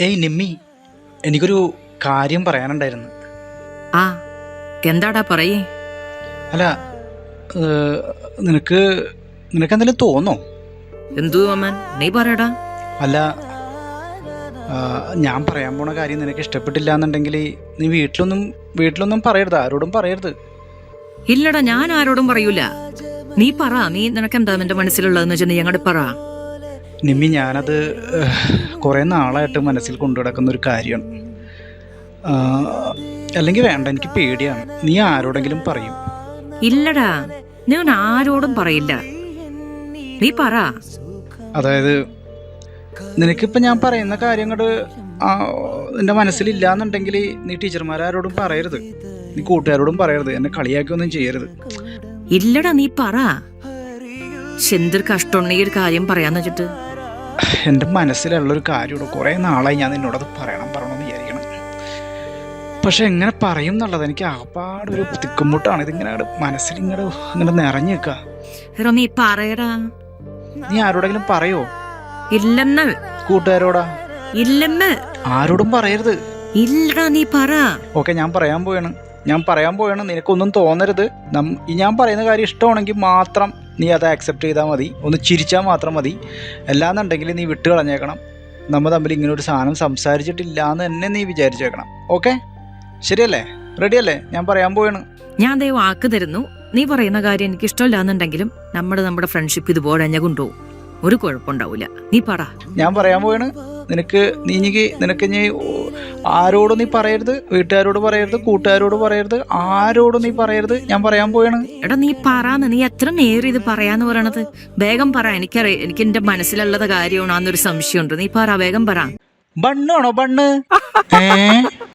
ഏയ് നിമ്മി, എനിക്കൊരു കാര്യം പറയാനുണ്ടായിരുന്നു. ആ എന്താടാ പറയേ. അല്ല, നിനക്ക് എന്തെങ്കിലും തോന്നോ? എന്തു അമ്മൻ, നീ പറയടാ. അല്ല, ഞാൻ പറയാൻ പോണ കാര്യം നിനക്ക് ഇഷ്ടപ്പെട്ടില്ല എന്നുണ്ടെങ്കിൽ നീ വീട്ടിലൊന്നും പറയരുത്, ആരോടും പറയരുത്. ഇല്ലടാ, ഞാൻ ആരോടും പറയൂല. നീ പറ, നീ നിനക്കെന്താ നിന്റെ മനസ്സിലുള്ളതെന്ന് വെച്ചാൽ നീ അങ്ങോട്ട് പറ. നിമ്മി, ഞാനത് കുറേ നാളായിട്ട് മനസ്സിൽ കൊണ്ടു നടക്കുന്ന ഒരു കാര്യമാണ്. അല്ലെങ്കിൽ വേണ്ട, എനിക്ക് പേടിയാണ്. നീ ആരോടെങ്കിലും പറയും? ഇല്ലടാ, ഞാൻ ആരോടും പറയില്ല. നീ പറ. അതായത് നിനക്കിപ്പോൾ ഞാൻ പറയുന്ന കാര്യങ്ങൾ നിന്റെ മനസ്സിലില്ല എന്നുണ്ടെങ്കിൽ നീ ടീച്ചർമാരോടും പറയരുത്, നീ കൂട്ടുകാരോടും പറയരുത്, എന്നെ കളിയാക്കിയൊന്നും ചെയ്യരുത്. ഇല്ലടാ, നീ പറ. എന്തൊരു കഷ്ടമുണ്ട് ഈ ഒരു കാര്യം പറയാന്ന് വെച്ചിട്ട്. എൻ്റെ മനസ്സിലുള്ളൊരു കാര്യമുള്ളൂ. കുറേ നാളായി ഞാൻ നിന്നോടത് പറയണമെന്ന് വിചാരിക്കണം. പക്ഷെ എങ്ങനെ പറയും എന്നുള്ളത് എനിക്ക് ആപ്പാടൊരു തിക്കുമുട്ടാണ്. ഇതിങ്ങനെ മനസ്സിലിങ്ങനെ നിറഞ്ഞു നിൽക്കുക. എടാ നീ പറയടാ. നീ ആരോടെങ്കിലും പറയോ? ഇല്ലെന്ന്. കൂട്ടുകാരോടാ? ഇല്ലെന്ന്. ആരോടും പറയരുത്. ഇല്ലടാ, നീ പറ. ഓക്കെ, ഞാൻ പറയാൻ പോവാണ്. നിനക്കൊന്നും തോന്നരുത്. ഞാൻ പറയുന്ന കാര്യം ഇഷ്ടമാണെങ്കിൽ മാത്രം നീ അത് ആക്സെപ്റ്റ് ചെയ്താൽ മതി. ഒന്ന് ചിരിച്ചാൽ മാത്രം മതി. അല്ലാന്നുണ്ടെങ്കിൽ നീ വിട്ട് കളഞ്ഞേക്കണം. നമ്മൾ തമ്മിൽ ഇങ്ങനെ ഒരു സാധനം സംസാരിച്ചിട്ടില്ല എന്ന് തന്നെ നീ വിചാരിച്ചേക്കണം. ഓക്കെ, ശരിയല്ലേ? റെഡിയല്ലേ? ഞാൻ പറയാൻ പോവാണ്. ഞാൻ ദേ വാക്ക് തരുന്നു. നീ പറയുന്ന കാര്യം എനിക്ക് ഇഷ്ടമില്ല എന്നുണ്ടെങ്കിലും നമ്മുടെ ഫ്രണ്ട്ഷിപ്പ് ഇതുപോലെ തന്നെ കൊണ്ടുപോകും. ഒരു കുഴപ്പമുണ്ടാവില്ല. നീ പറ. ഞാൻ പറയാൻ പോവാണ്. നിനക്ക് ഇനി ആരോടും നീ പറയരുത്. വീട്ടുകാരോട് പറയരുത്, കൂട്ടുകാരോട് പറയരുത്, ആരോടും നീ പറയരുത്. ഞാൻ പറയാൻ പോവാണ്. എടാ നീ പറയാന്ന്. നീ എത്ര നേരം ഇത് പറയാന്ന് പറയണത്? വേഗം പറ. എനിക്ക് എന്റെ മനസ്സിലുള്ളത് കാര്യമാണോ എന്നൊരു സംശയമുണ്ട്. നീ പറ, വേഗം പറ. ബണ്ണാണോ? ബണ്ണ്